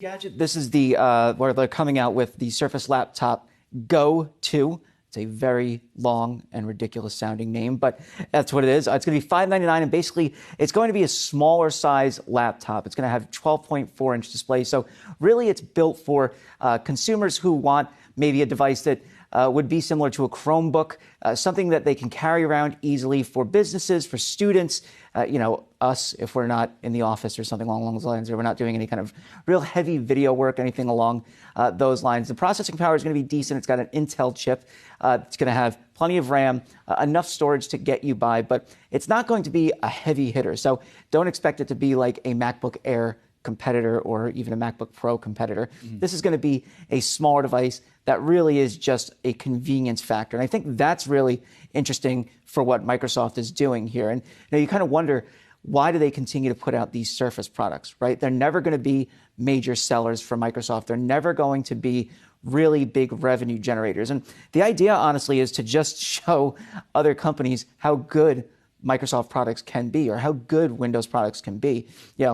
Gadget. This is the where they're coming out with the Surface Laptop Go 2. It's a very long and ridiculous sounding name, but that's what it is. It's going to be $599, and basically it's going to be a smaller size laptop. It's going to have 12.4-inch display. So really it's built for consumers who want maybe a device that would be similar to a Chromebook, something that they can carry around easily for businesses, for students, us, if we're not in the office or something along those lines, or we're not doing any kind of real heavy video work, anything along those lines. The processing power is going to be decent. It's got an Intel chip. It's going to have plenty of RAM, enough storage to get you by, but it's not going to be a heavy hitter. So don't expect it to be like a MacBook Air competitor or even a MacBook Pro competitor. This is going to be a smaller device that really is just a convenience factor. And I think that's really interesting for what Microsoft is doing here. And you kind of wonder, why do they continue to put out these Surface products, right? They're never going to be major sellers for Microsoft. They're never going to be really big revenue generators. And the idea, honestly, is to just show other companies how good Microsoft products can be, or how good Windows products can be.